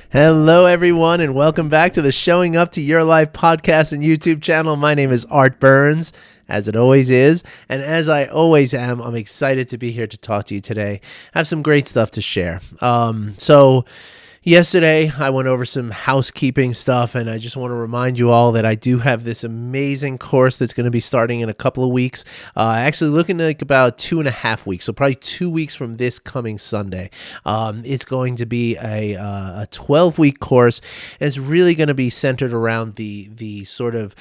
Hello, everyone, and welcome back to the Showing Up to Your Life podcast and YouTube channel. My name is Art Burns, as it always is, and as I always am, I'm excited to be here to talk to you today. I have some great stuff to share. Yesterday, I went over some housekeeping stuff, and I just want to remind you all that I do have this amazing course that's going to be starting in a couple of weeks. Actually, looking like about 2.5 weeks, so probably 2 weeks from this coming Sunday. It's going to be a 12-week course, and it's really going to be centered around the sort of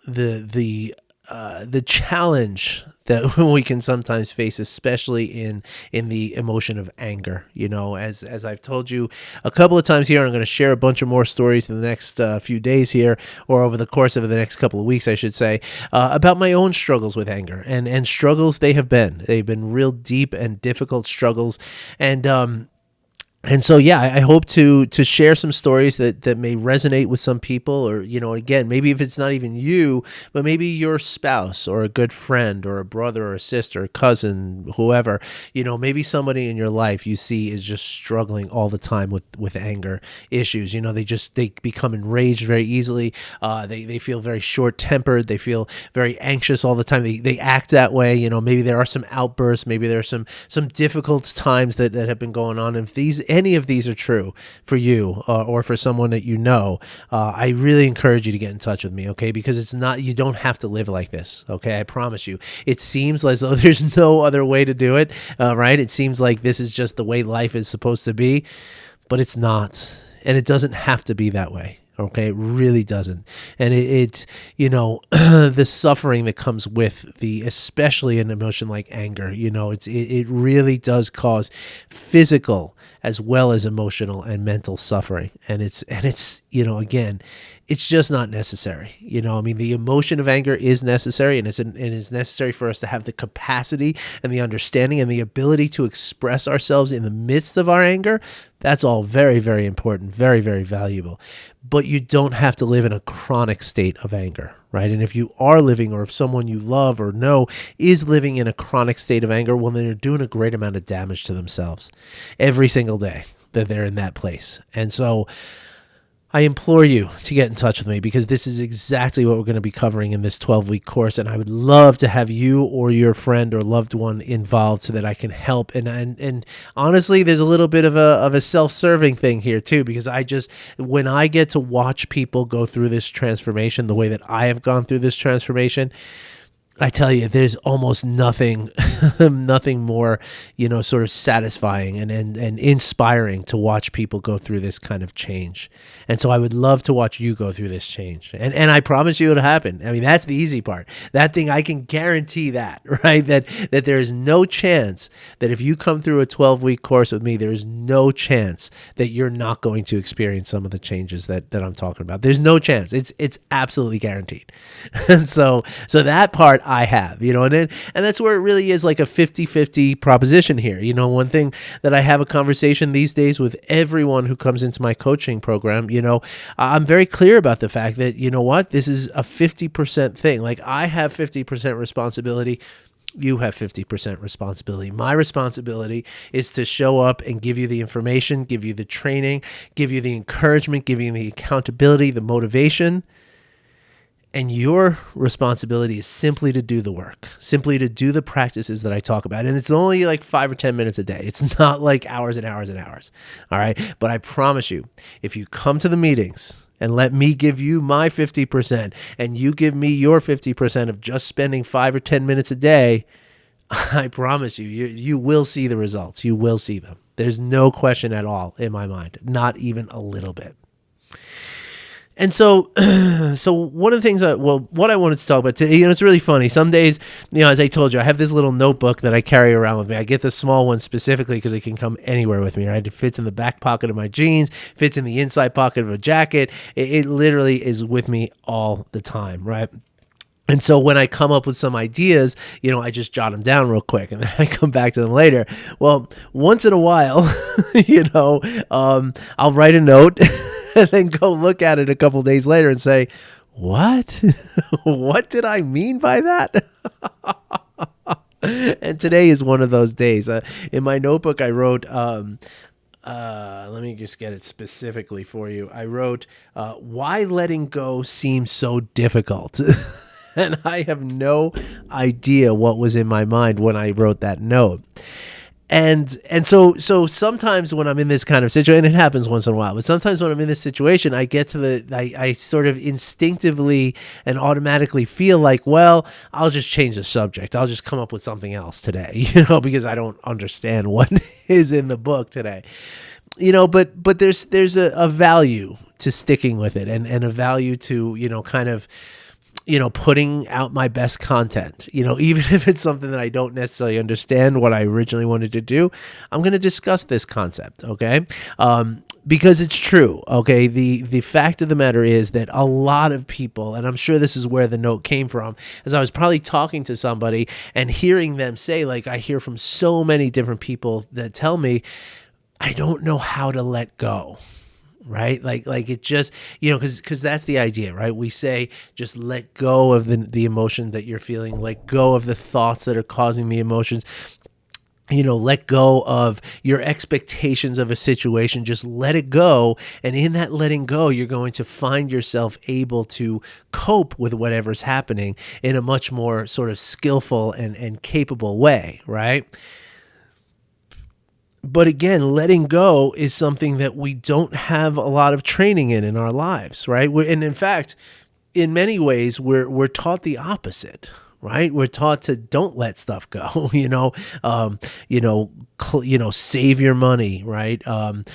the challenge that we can sometimes face, especially in the emotion of anger. You know, as I've told you a couple of times here, I'm going to share a bunch of more stories in the next few days here, or over the course of the next couple of weeks, I should say, about my own struggles with anger and struggles they've been real deep and difficult struggles. And so, yeah, I hope to share some stories that may resonate with some people, or, you know, again, maybe if it's not even you, but maybe your spouse or a good friend or a brother or a sister, cousin, whoever, you know, maybe somebody in your life you see is just struggling all the time with anger issues. You know, they become enraged very easily. They feel very short-tempered. They feel very anxious all the time. They act that way. You know, maybe there are some outbursts. Maybe there are some difficult times that have been going on. And if any of these are true for you or for someone that you know, I really encourage you to get in touch with me, okay? Because you don't have to live like this, okay? I promise you. It seems as though there's no other way to do it, right? It seems like this is just the way life is supposed to be, but it's not. And it doesn't have to be that way. Okay, it really doesn't. And it's, you know, the suffering that comes with especially an emotion like anger, you know, it really does cause physical as well as emotional and mental suffering. And it's, you know, again, it's just not necessary. You know, I mean, the emotion of anger is necessary, and it is necessary for us to have the capacity and the understanding and the ability to express ourselves in the midst of our anger. That's all very, very important, very, very valuable. But you don't have to live in a chronic state of anger, right? And if you are living, or if someone you love or know is living in a chronic state of anger, well, then they're doing a great amount of damage to themselves every single day that they're in that place. And so I implore you to get in touch with me, because this is exactly what we're going to be covering in this 12-week course, and I would love to have you or your friend or loved one involved so that I can help. And honestly, there's a little bit of a self-serving thing here too, because when I get to watch people go through this transformation the way that I have gone through this transformation, I tell you, there's almost nothing more, you know, sort of satisfying and inspiring to watch people go through this kind of change. And so I would love to watch you go through this change. And I promise you it'll happen. I mean, that's the easy part. That thing, I can guarantee that, right? That there is no chance that if you come through a 12-week course with me, there is no chance that you're not going to experience some of the changes that I'm talking about. There's no chance. It's absolutely guaranteed. And so that part I have, you know, and that's where it really is like a 50-50 proposition here. You know, one thing that I have a conversation these days with everyone who comes into my coaching program, you know, I'm very clear about the fact that, you know what, this is a 50% thing. Like, I have 50% responsibility. You have 50% responsibility. My responsibility is to show up and give you the information, give you the training, give you the encouragement, give you the accountability, the motivation. And your responsibility is simply to do the work, simply to do the practices that I talk about. And it's only like 5 or 10 minutes a day. It's not like hours and hours and hours. All right. But I promise you, if you come to the meetings and let me give you my 50% and you give me your 50% of just spending 5 or 10 minutes a day, I promise you will see the results. You will see them. There's no question at all in my mind, not even a little bit. And so one of the things what I wanted to talk about today, you know, it's really funny. Some days, you know, as I told you, I have this little notebook that I carry around with me. I get the small one specifically because it can come anywhere with me, right? It fits in the back pocket of my jeans, fits in the inside pocket of a jacket. It literally is with me all the time, right? And so when I come up with some ideas, you know, I just jot them down real quick and then I come back to them later. Well, once in a while, you know, I'll write a note and then go look at it a couple days later and say, what? What did I mean by that? And today is one of those days. In my notebook, I wrote, Let me just get it specifically for you. I wrote, why letting go seems so difficult. And I have no idea what was in my mind when I wrote that note. And so sometimes when I'm in this kind of situation, it happens once in a while, but sometimes when I'm in this situation, I get to I sort of instinctively and automatically feel like, well, I'll just change the subject. I'll just come up with something else today, because I don't understand what is in the book today. But there's a value to sticking with it, and a value to, kind of, putting out my best content, even if it's something that I don't necessarily understand what I originally wanted to do. I'm going to discuss this concept. Okay. Because it's true. Okay. The fact of the matter is that a lot of people, and I'm sure this is where the note came from, as I was probably talking to somebody and hearing them say, like, I hear from so many different people that tell me, I don't know how to let go. Right? Like it just, because that's the idea, right? We say, just let go of the emotion that you're feeling, let go of the thoughts that are causing the emotions, let go of your expectations of a situation, just let it go. And in that letting go, you're going to find yourself able to cope with whatever's happening in a much more sort of skillful and capable way, right? But again, letting go is something that we don't have a lot of training in our lives, right? And in fact, in many ways, we're taught the opposite, right? We're taught to don't let stuff go, save your money, right? Don't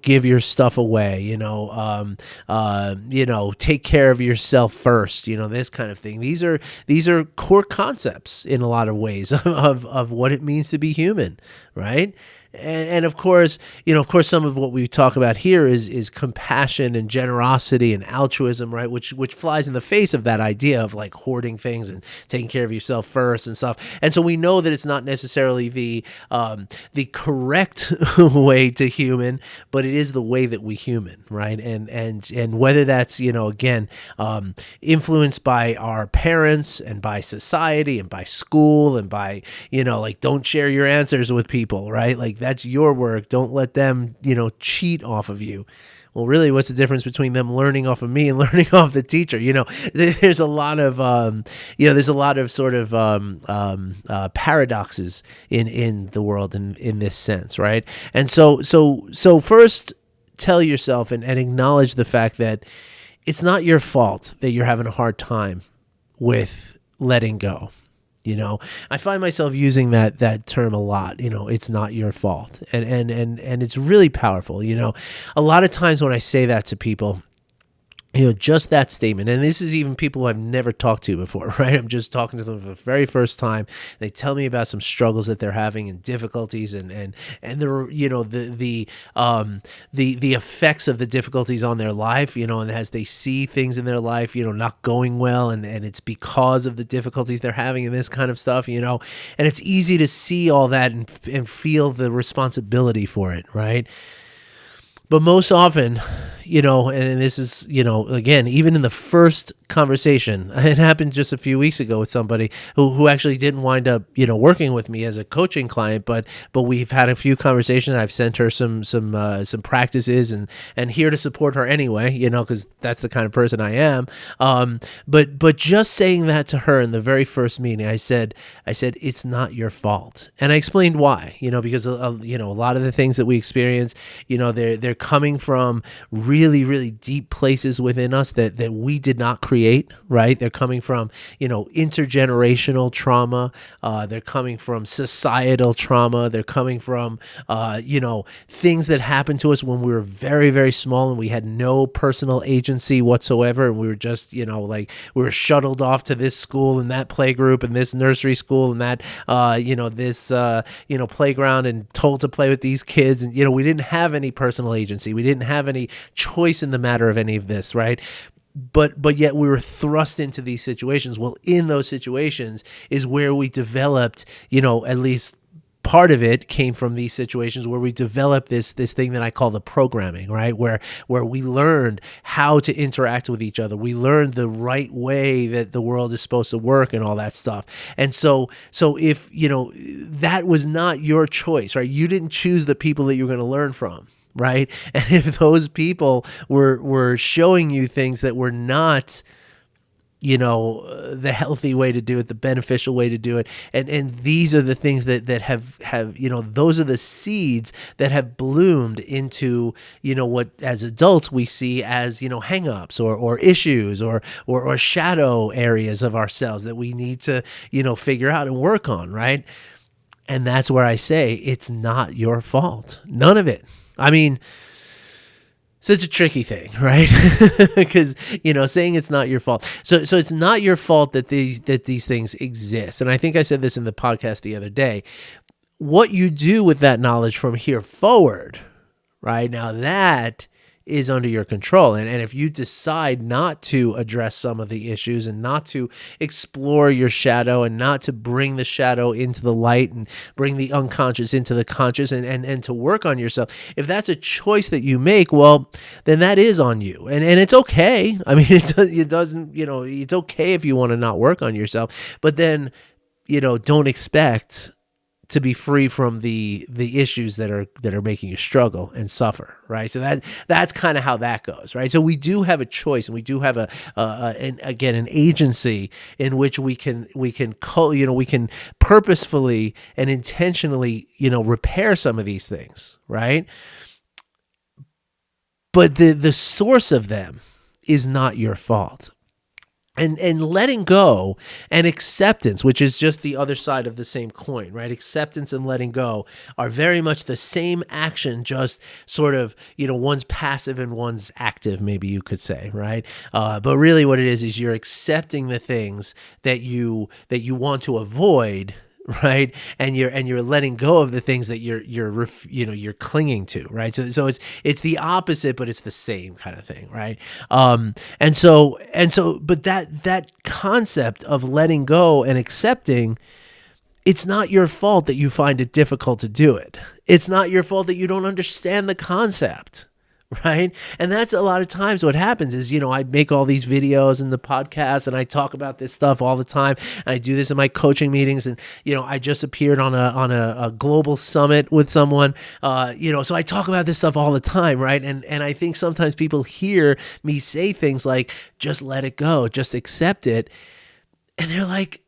give your stuff away, take care of yourself first, this kind of thing. These are core concepts in a lot of ways of what it means to be human, right? And of course, some of what we talk about here is compassion and generosity and altruism, right? Which flies in the face of that idea of like hoarding things and taking care of yourself first and stuff. And so we know that it's not necessarily the correct way to human, but it is the way that we human, right? And whether that's, influenced by our parents and by society and by school and by, like, don't share your answers with people, right? Like, that's your work. Don't let them, cheat off of you. Well, really, what's the difference between them learning off of me and learning off the teacher? There's a lot of, sort of paradoxes in the world in this sense, right? And so first, tell yourself and acknowledge the fact that it's not your fault that you're having a hard time with letting go. I find myself using that term a lot. It's not your fault, and it's really powerful. A lot of times when I say that to people, just that statement, and this is even people who I've never talked to before, right? I'm just talking to them for the very first time. They tell me about some struggles that they're having and difficulties, and the effects of the difficulties on their life, and as they see things in their life, not going well, and it's because of the difficulties they're having and this kind of stuff, and it's easy to see all that and feel the responsibility for it, right? But most often, and this is, again, even in the first conversation, it happened just a few weeks ago with somebody who actually didn't wind up, working with me as a coaching client, but we've had a few conversations. I've sent her some practices and here to support her anyway, because that's the kind of person I am. But just saying that to her in the very first meeting, I said, it's not your fault. And I explained why, because, a lot of the things that we experience, they're coming from really, really deep places within us that we did not create, right? They're coming from, intergenerational trauma. They're coming from societal trauma. They're coming from, things that happened to us when we were very, very small and we had no personal agency whatsoever. And we were just, we were shuttled off to this school and that playgroup and this nursery school and that, this, playground and told to play with these kids. And, we didn't have any personal agency. We didn't have any choice in the matter of any of this, right? But yet we were thrust into these situations. Well, in those situations is where we developed, at least part of it came from these situations where we developed this thing that I call the programming, right? Where we learned how to interact with each other. We learned the right way that the world is supposed to work and all that stuff. And so if, that was not your choice, right? You didn't choose the people that you're going to learn from. Right. And if those people were showing you things that were not, the healthy way to do it, the beneficial way to do it. And these are the things that have, those are the seeds that have bloomed into, what as adults we see as, hangups or issues or shadow areas of ourselves that we need to, figure out and work on. Right. And that's where I say it's not your fault. None of it. I mean, such a tricky thing, right? Because, saying it's not your fault. So it's not your fault that these things exist. And I think I said this in the podcast the other day. What you do with that knowledge from here forward, right? Now that is under your control. And if you decide not to address some of the issues and not to explore your shadow and not to bring the shadow into the light and bring the unconscious into the conscious and to work on yourself, if that's a choice that you make, well, then that is on you. And it's okay. I mean, it doesn't, it's okay if you want to not work on yourself, but then, don't expect to be free from the issues that are making you struggle and suffer, right? So that's kind of how that goes, right? So we do have a choice, and we do have an agency in which we can purposefully and intentionally, repair some of these things, right? But the source of them is not your fault. And letting go and acceptance, which is just the other side of the same coin, right? Acceptance and letting go are very much the same action, just sort of, one's passive and one's active, maybe you could say, right? But really what it is you're accepting the things that you want to avoid, right? And you're letting go of the things that you're clinging to, right? So it's the opposite, but it's the same kind of thing, right? But that concept of letting go and accepting, it's not your fault that you find it difficult to do it. It's not your fault that you don't understand the concept. Right. And that's a lot of times what happens is, I make all these videos and the podcast and I talk about this stuff all the time. And I do this in my coaching meetings. And, I just appeared on a global summit with someone, so I talk about this stuff all the time. Right. And I think sometimes people hear me say things like, just let it go, just accept it. And they're like,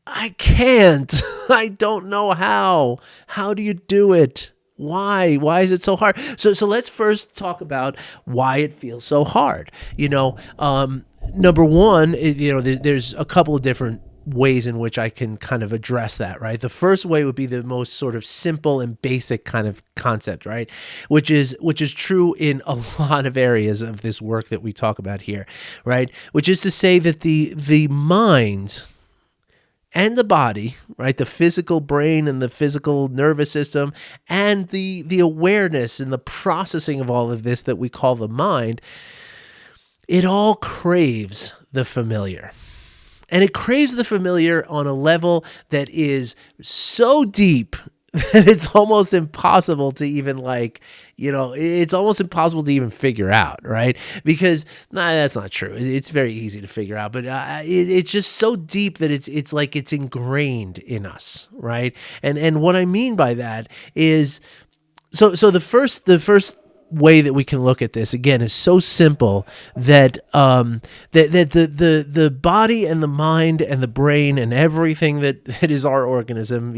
I can't. I don't know how. How do you do it? Why? Why is it so hard? So let's first talk about why it feels so hard. Number one, there's a couple of different ways in which I can kind of address that, right? The first way would be the most sort of simple and basic kind of concept, right? Which is true in a lot of areas of this work that we talk about here, right? Which is to say that the mind and the body, right, the physical brain and the physical nervous system and the awareness and the processing of all of this that we call the mind, it all craves the familiar. And it craves the familiar on a level that is so deep that it's almost impossible to even it's almost impossible to even figure out, right? Because that's not true. It's very easy to figure out, but it's just so deep that it's like it's ingrained in us, right? And what I mean by that is, so the first way that we can look at this again is so simple that the body and the mind and the brain and everything that is our organism,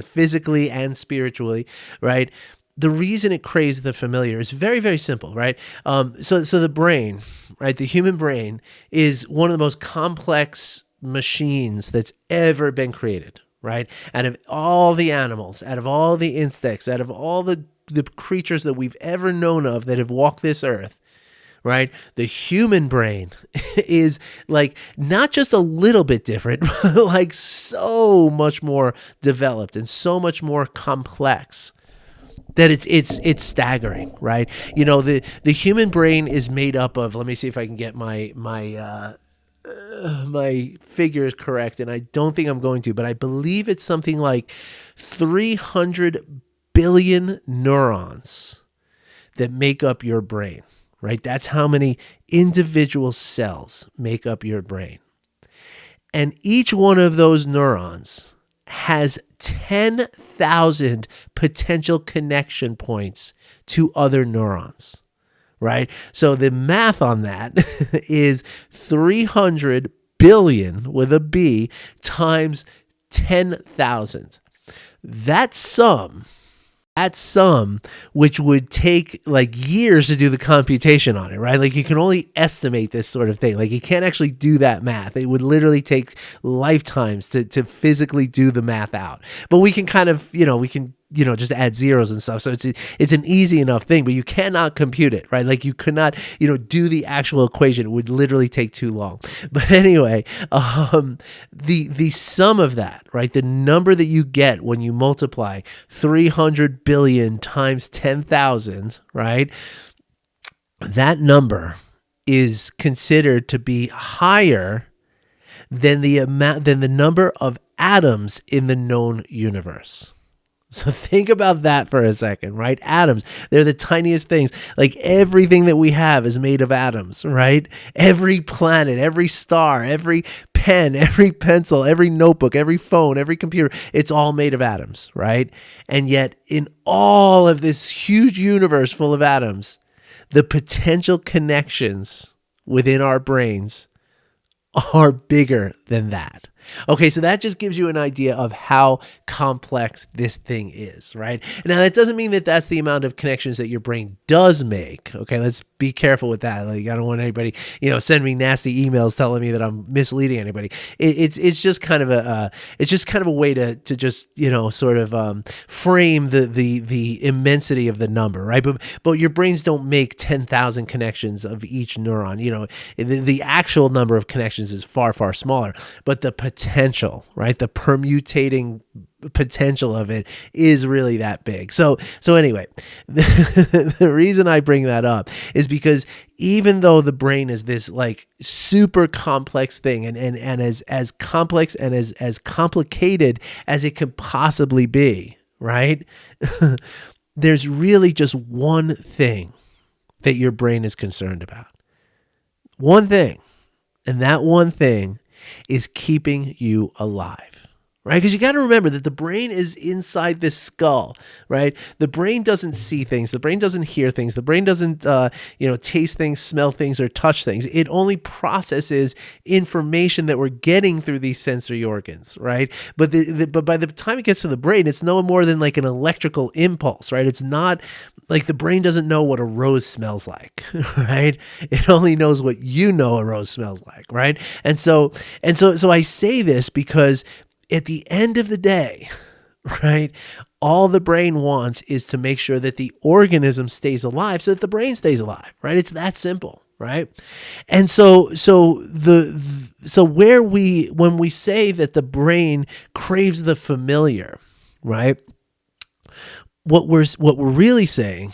physically and spiritually, right? The reason it craves the familiar is very, very simple, right? So the brain, right? The human brain is one of the most complex machines that's ever been created, right? Out of all the animals, out of all the insects, out of all the creatures that we've ever known of that have walked this earth, right? The human brain is like not just a little bit different, but like so much more developed and so much more complex that it's staggering, right? The human brain is made up of, let me see if I can get my my figure is correct, and I don't think I'm going to, but I believe it's something like 300 billion neurons that make up your brain, right? That's how many individual cells make up your brain. And each one of those neurons has 10,000 potential connection points to other neurons, right? So the math on that is 300 billion with a B times 10,000. That sum, which would take like years to do the computation on it, right? Like you can only estimate this sort of thing. Like you can't actually do that math. It would literally take lifetimes to physically do the math out. But we can kind of, just add zeros and stuff. So it's an easy enough thing, but you cannot compute it, right? Like you could not, do the actual equation. It would literally take too long. But anyway, the sum of that, right? The number that you get when you multiply 300 billion times 10,000, right? That number is considered to be higher than the number of atoms in the known universe. So think about that for a second, right? Atoms, they're the tiniest things. Like everything that we have is made of atoms, right? Every planet, every star, every pen, every pencil, every notebook, every phone, every computer, it's all made of atoms, right? And yet in all of this huge universe full of atoms, the potential connections within our brains are bigger than that. Okay, so that just gives you an idea of how complex this thing is, right? Now, that doesn't mean that that's the amount of connections that your brain does make. Okay, let's be careful with that. Like, I don't want anybody, send me nasty emails telling me that I'm misleading anybody. It's just kind of a way to just sort of frame the immensity of the number, right? But your brains don't make 10,000 connections of each neuron. The actual number of connections is far, far smaller, but the potential, right? The permutating potential of it is really that big. So anyway, the reason I bring that up is because even though the brain is this like super complex thing and as complex and as complicated as it could possibly be, right? There's really just one thing that your brain is concerned about. One thing. And that one thing is keeping you alive, right? Because you got to remember that the brain is inside this skull, right? The brain doesn't see things. The brain doesn't hear things. The brain doesn't, taste things, smell things, or touch things. It only processes information that we're getting through these sensory organs, right? But but by the time it gets to the brain, it's no more than like an electrical impulse, right? It's not like the brain doesn't know what a rose smells like, right? It only knows what a rose smells like, right? And so I say this because at the end of the day, right, all the brain wants is to make sure that the organism stays alive so that the brain stays alive, right? It's that simple, right? And so when we say that the brain craves the familiar, right? What we're really saying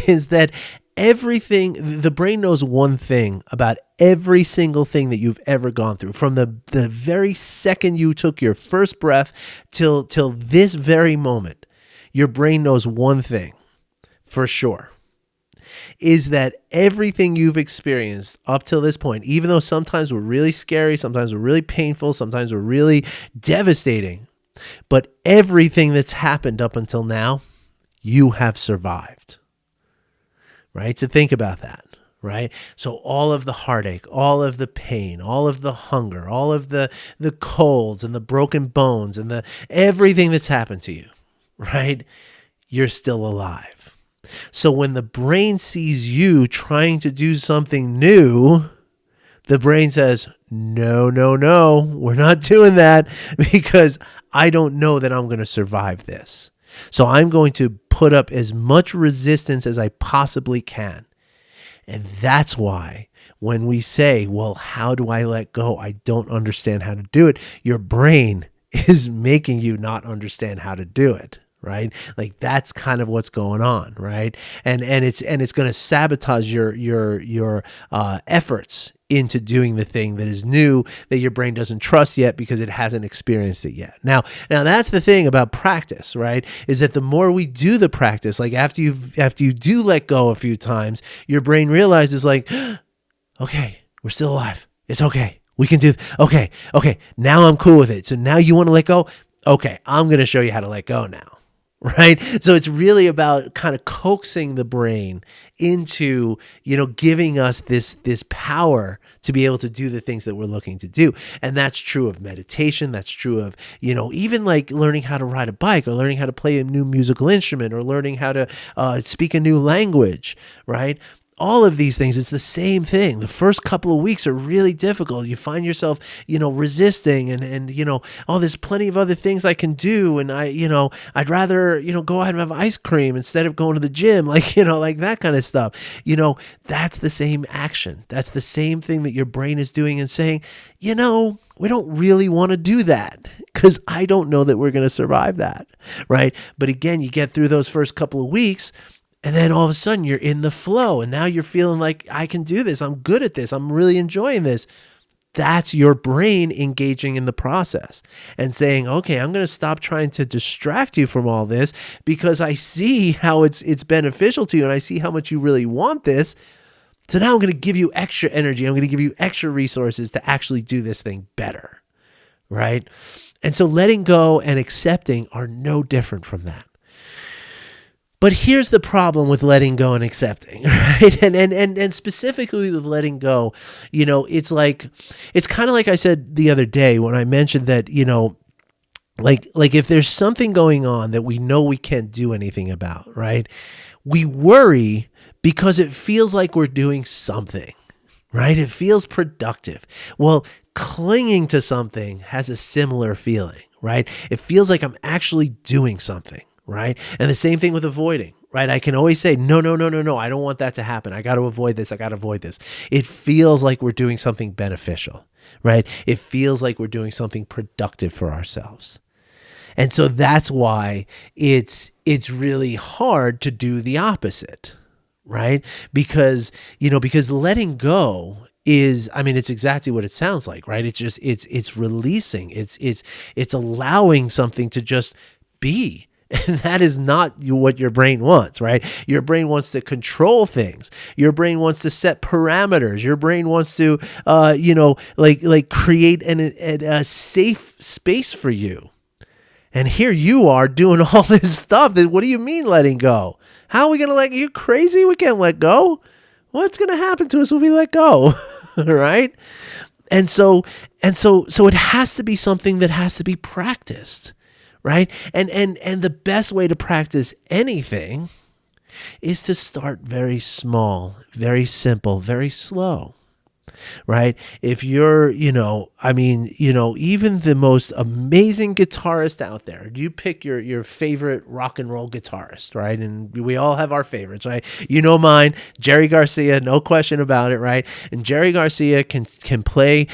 is that the brain knows one thing about every single thing that you've ever gone through. From the very second you took your first breath till this very moment, your brain knows one thing for sure, is that everything you've experienced up till this point, even though sometimes were really scary, sometimes were really painful, sometimes were really devastating, but everything that's happened up until now, you have survived, right? So think about that, right? So all of the heartache, all of the pain, all of the hunger, all of the colds and the broken bones and everything that's happened to you, right? You're still alive. So when the brain sees you trying to do something new, the brain says, no, we're not doing that because I don't know that I'm going to survive this. So I'm going to put up as much resistance as I possibly can. And that's why when we say, well, how do I let go? I don't understand how to do it. Your brain is making you not understand how to do it, right? Like that's kind of what's going on, right? And it's going to sabotage your efforts into doing the thing that is new that your brain doesn't trust yet because it hasn't experienced it yet. Now that's the thing about practice, right? Is that the more we do the practice, like after you do let go a few times, your brain realizes like, okay, we're still alive. It's okay. We can do, okay. Now I'm cool with it. So now you want to let go? Okay, I'm going to show you how to let go now. Right. So it's really about kind of coaxing the brain into, giving us this power to be able to do the things that we're looking to do. And that's true of meditation. That's true of, even like learning how to ride a bike or learning how to play a new musical instrument or learning how to speak a new language. Right. All of these things, it's the same thing. The first couple of weeks are really difficult. You find yourself, resisting and oh, there's plenty of other things I can do. And I'd rather, go out and have ice cream instead of going to the gym, like that kind of stuff. That's the same action. That's the same thing that your brain is doing and saying, we don't really want to do that because I don't know that we're going to survive that. Right. But again, you get through those first couple of weeks, and then all of a sudden you're in the flow and now you're feeling like I can do this. I'm good at this. I'm really enjoying this. That's your brain engaging in the process and saying, okay, I'm going to stop trying to distract you from all this because I see how it's beneficial to you and I see how much you really want this. So now I'm going to give you extra energy. I'm going to give you extra resources to actually do this thing better. Right? And so letting go and accepting are no different from that. But here's the problem with letting go and accepting, right? And specifically with letting go, it's kind of like I said the other day when I mentioned that, like if there's something going on that we know we can't do anything about, right? We worry because it feels like we're doing something, right? It feels productive. Well, clinging to something has a similar feeling, right? It feels like I'm actually doing something. Right. And the same thing with avoiding, right? I can always say, no. I don't want that to happen. I got to avoid this. It feels like we're doing something beneficial, right? It feels like we're doing something productive for ourselves. And so that's why it's really hard to do the opposite, right? Because letting go is, it's exactly what it sounds like, right? It's releasing, it's allowing something to just be. And that is not what your brain wants, right? Your brain wants to control things. Your brain wants to set parameters. Your brain wants to, create a safe space for you. And here you are doing all this stuff. What do you mean letting go? How are we going to let you crazy? We can't let go. What's going to happen to us when we let go? Right? And so it has to be something that has to be practiced. Right? And the best way to practice anything is to start very small, very simple, very slow. Right? If you're, even the most amazing guitarist out there, you pick your favorite rock and roll guitarist, right? And we all have our favorites, right? Mine, Jerry Garcia, no question about it, right? And Jerry Garcia can play,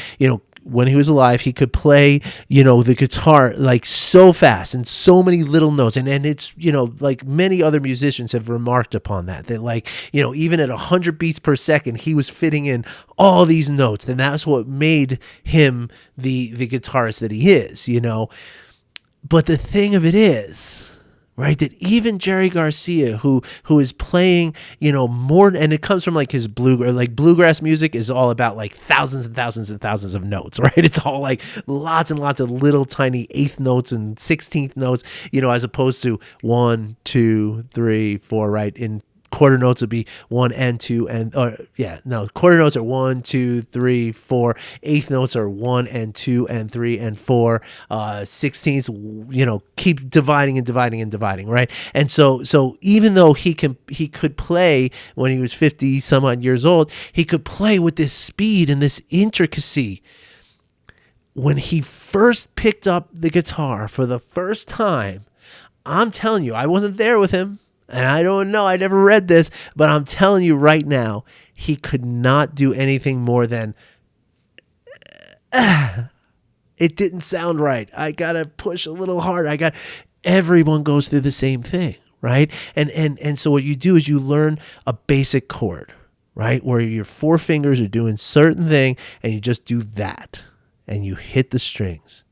when he was alive, he could play, the guitar like so fast and so many little notes. And it's, like many other musicians have remarked upon that like, even at 100 beats per second, he was fitting in all these notes. And that's what made him the guitarist that he is, But the thing of it is, right, that even Jerry Garcia, who is playing, more, and it comes from like his bluegrass music is all about like thousands and thousands and thousands of notes, right? It's all like lots and lots of little tiny eighth notes and 16th notes, as opposed to 1, 2, 3, 4, right? In quarter notes would be 1 and 2 and quarter notes are 1, 2, 3, 4. Eighth notes are 1 and 2 and 3 and 4. 16ths, keep dividing and dividing and dividing, right? And so even though he could play when he was 50 some odd years old, he could play with this speed and this intricacy. When he first picked up the guitar for the first time, I'm telling you, I wasn't there with him. And I don't know, I never read this, but I'm telling you right now, he could not do anything more than, it didn't sound right. I got to push a little harder. everyone goes through the same thing, right? And so what you do is you learn a basic chord, right? Where your four fingers are doing certain thing and you just do that and you hit the strings.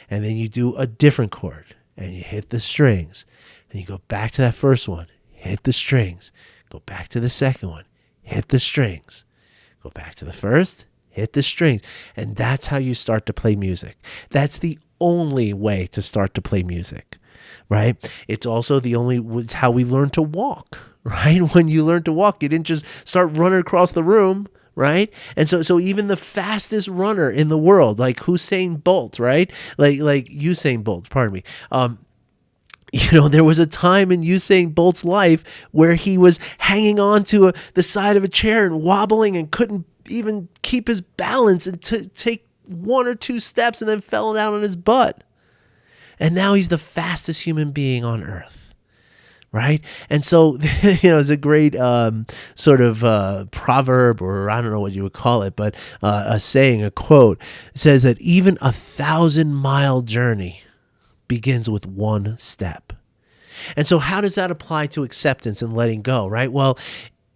And then you do a different chord and you hit the strings. And you go back to that first one, hit the strings. Go back to the second one, hit the strings. Go back to the first, hit the strings. And that's how you start to play music. That's the only way to start to play music, right? It's also it's how we learn to walk, right? When you learn to walk, you didn't just start running across the room, right? And so even the fastest runner in the world, like Usain Bolt, right? Like Usain Bolt, pardon me. There was a time in Usain Bolt's life where he was hanging on to the side of a chair and wobbling and couldn't even keep his balance and take one or two steps and then fell down on his butt. And now he's the fastest human being on earth, right? And so, it's a great sort of proverb, or I don't know what you would call it, but a saying, a quote, says that even 1,000-mile journey begins with one step. And so how does that apply to acceptance and letting go, right? Well,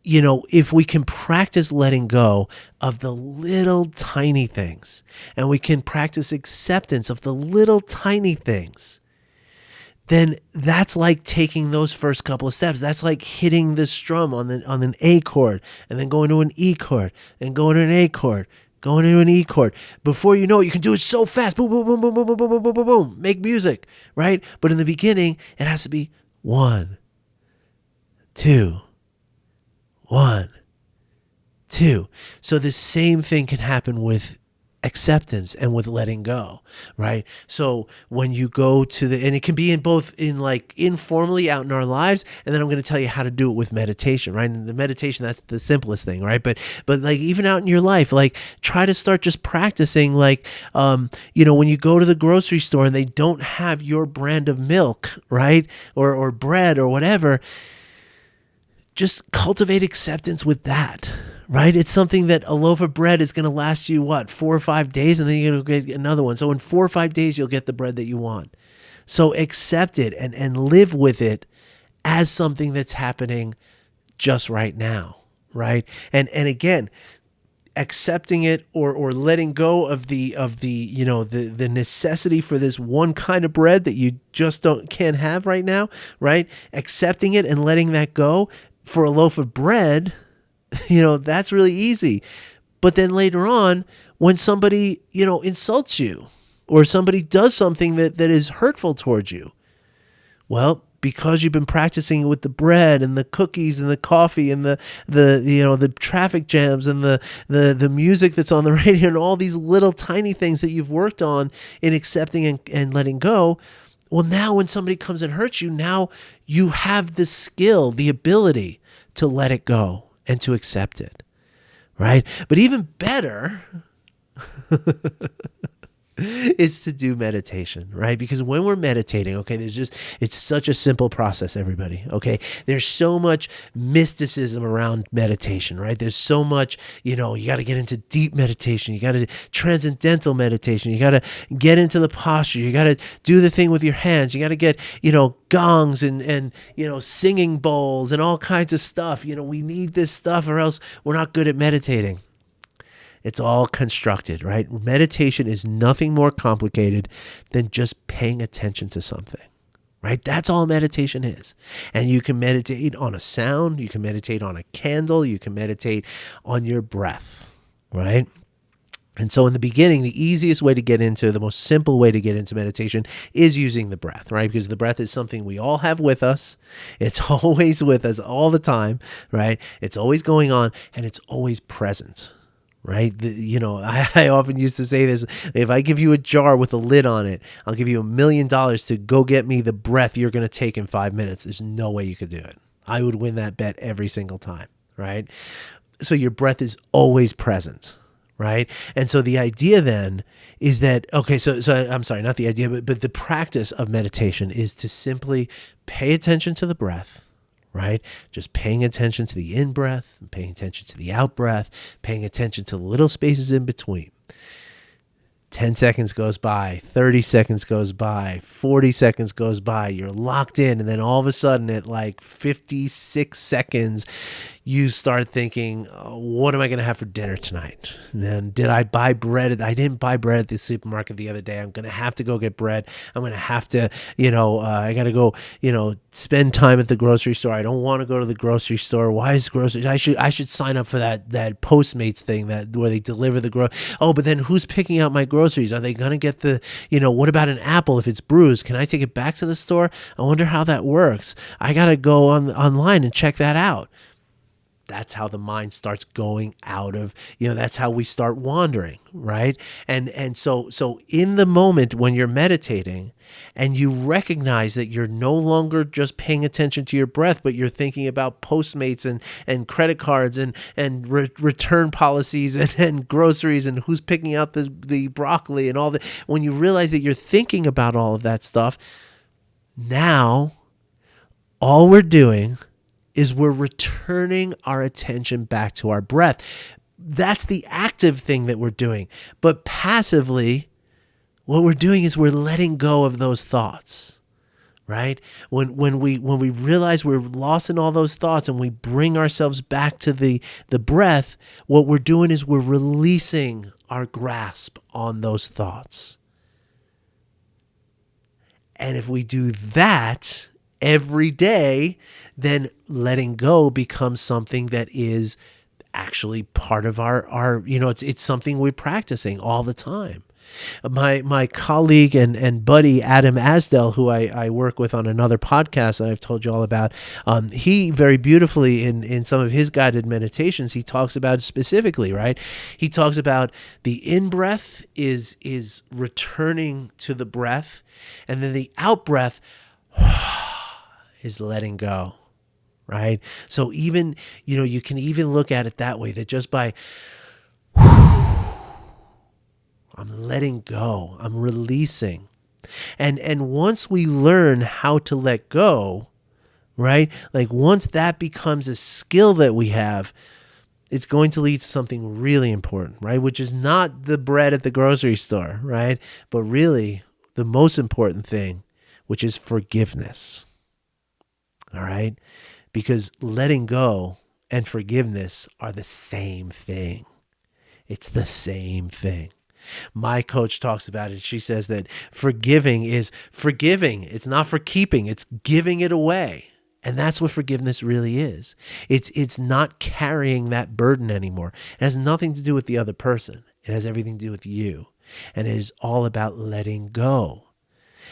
if we can practice letting go of the little tiny things, and we can practice acceptance of the little tiny things, then that's like taking those first couple of steps. That's like hitting the strum on an A chord, and then going to an E chord, and going to an A chord, going into an E chord. Before you know it, you can do it so fast. Boom, boom, boom, boom, boom, boom, boom, boom, boom, boom. Make music, right? But in the beginning, it has to be 1, 2, 1, 2. So the same thing can happen with acceptance and with letting go, right? So when you go and it can be in like informally out in our lives, and then I'm going to tell you how to do it with meditation, right? And the meditation, that's the simplest thing, right? But like even out in your life, like try to start just practicing, like, when you go to the grocery store and they don't have your brand of milk, right? Or bread or whatever, just cultivate acceptance with that, right? It's something that a loaf of bread is going to last you, 4 or 5 days, and then you're going to get another one. So in 4 or 5 days, you'll get the bread that you want. So accept it and live with it as something that's happening just right now, right? And again, accepting it or letting go of the necessity for this one kind of bread that you just can't have right now, right? Accepting it and letting that go for a loaf of bread, that's really easy. But then later on, when somebody, insults you, or somebody does something that is hurtful towards you, well, because you've been practicing with the bread and the cookies and the coffee and the traffic jams and the music that's on the radio and all these little tiny things that you've worked on in accepting and letting go, well, now when somebody comes and hurts you, now you have the skill, the ability to let it go and to accept it, right? But even better is to do meditation, right? Because when we're meditating, okay, it's such a simple process, everybody, okay? There's so much mysticism around meditation, right? There's so much, you got to get into deep meditation. You got to transcendental meditation. You got to get into the posture. You got to do the thing with your hands. You got to get, gongs and singing bowls and all kinds of stuff. We need this stuff or else we're not good at meditating. It's all constructed, right? Meditation is nothing more complicated than just paying attention to something, right? That's all meditation is. And you can meditate on a sound. You can meditate on a candle. You can meditate on your breath, right? And so in the beginning, the easiest way to get into, the most simple way to get into meditation is using the breath, right? Because the breath is something we all have with us. It's always with us all the time, right? It's always going on, and it's always present. Right? I often used to say this: if I give you a jar with a lid on it, I'll give you $1 million to go get me the breath you're going to take in 5 minutes. There's no way you could do it. I would win that bet every single time, right? So your breath is always present, right? And so the idea then is that, okay, so I'm sorry, not the idea, but the practice of meditation is to simply pay attention to the breath, right? Just paying attention to the in-breath, paying attention to the out-breath, paying attention to the little spaces in between. 10 seconds goes by, 30 seconds goes by, 40 seconds goes by, you're locked in, and then all of a sudden at like 56 seconds, you start thinking, oh, what am I going to have for dinner tonight? And then did I buy bread? I didn't buy bread at the supermarket the other day. I'm going to have to go get bread. I'm going to have to, I got to go, spend time at the grocery store. I don't want to go to the grocery store. Why is grocery? I should sign up for that Postmates thing where they deliver the Oh, but then who's picking out my groceries? Are they going to get what about an apple if it's bruised? Can I take it back to the store? I wonder how that works. I got to go online and check that out. That's how the mind starts going out of, that's how we start wandering, right? And so in the moment when you're meditating and you recognize that you're no longer just paying attention to your breath, but you're thinking about Postmates and credit cards and return policies and groceries and who's picking out the broccoli and all that. When you realize that you're thinking about all of that stuff, now all we're doing is we're returning our attention back to our breath. That's the active thing that we're doing. But passively, what we're doing is we're letting go of those thoughts, right? When we realize we're lost in all those thoughts and we bring ourselves back to the breath, what we're doing is we're releasing our grasp on those thoughts. And if we do that every day, then letting go becomes something that is actually part of our it's something we're practicing all the time. My colleague and buddy Adam Asdell, who I work with on another podcast that I've told you all about, he very beautifully in some of his guided meditations, he talks about specifically, right? He talks about the in-breath is returning to the breath, and then the out-breath is letting go, right? So even, you can even look at it that way, that just by, I'm letting go, I'm releasing. And once we learn how to let go, right? Like once that becomes a skill that we have, it's going to lead to something really important, right? Which is not the bread at the grocery store, right? But really the most important thing, which is forgiveness. All right? Because letting go and forgiveness are the same thing. It's the same thing. My coach talks about it. She says that forgiving is forgiving. It's not for keeping. It's giving it away. And that's what forgiveness really is. It's not carrying that burden anymore. It has nothing to do with the other person. It has everything to do with you. And it is all about letting go.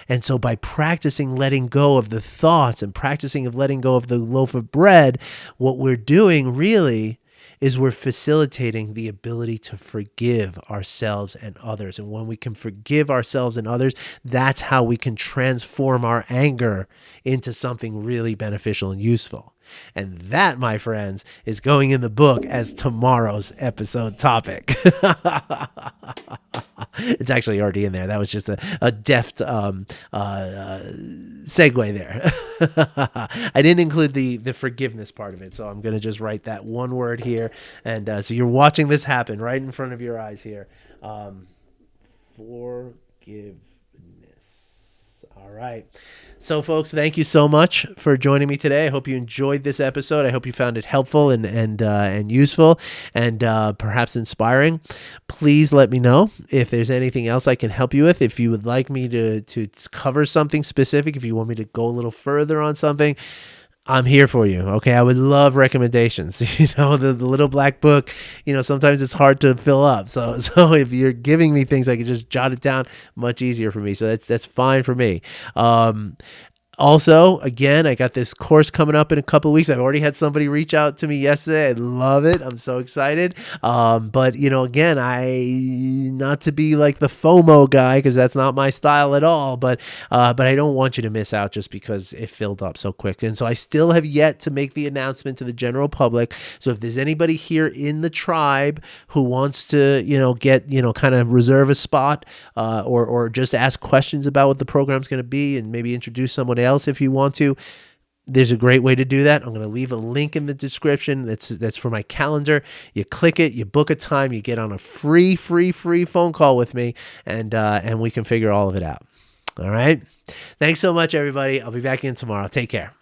And so by practicing letting go of the thoughts and practicing of letting go of the loaf of bread, what we're doing really is we're facilitating the ability to forgive ourselves and others. And when we can forgive ourselves and others, that's how we can transform our anger into something really beneficial and useful. And that, my friends, is going in the book as tomorrow's episode topic. It's actually already in there. That was just a deft segue there. I didn't include the forgiveness part of it, so I'm going to just write that one word here. And so you're watching this happen right in front of your eyes here. Forgiveness. All right. So, folks, thank you so much for joining me today. I hope you enjoyed this episode. I hope you found it helpful and useful and perhaps inspiring. Please let me know if there's anything else I can help you with. If you would like me to cover something specific, if you want me to go a little further on something, I'm here for you. Okay. I would love recommendations. The little black book, sometimes it's hard to fill up. So if you're giving me things, I can just jot it down, much easier for me. So that's fine for me. Also, again, I got this course coming up in a couple of weeks. I've already had somebody reach out to me yesterday. I love it. I'm so excited. But again, not to be like the FOMO guy, because that's not my style at all. But I don't want you to miss out just because it filled up so quick. And so I still have yet to make the announcement to the general public. So if there's anybody here in the tribe who wants to, get, kind of reserve a spot, or just ask questions about what the program's going to be and maybe introduce someone else if you want to, There's a great way to do that. I'm going to leave a link in the description. That's for my calendar. You click it, you book a time, you get on a free phone call with me, and we can figure all of it out. All right. Thanks so much, everybody. I'll be back in tomorrow. Take care.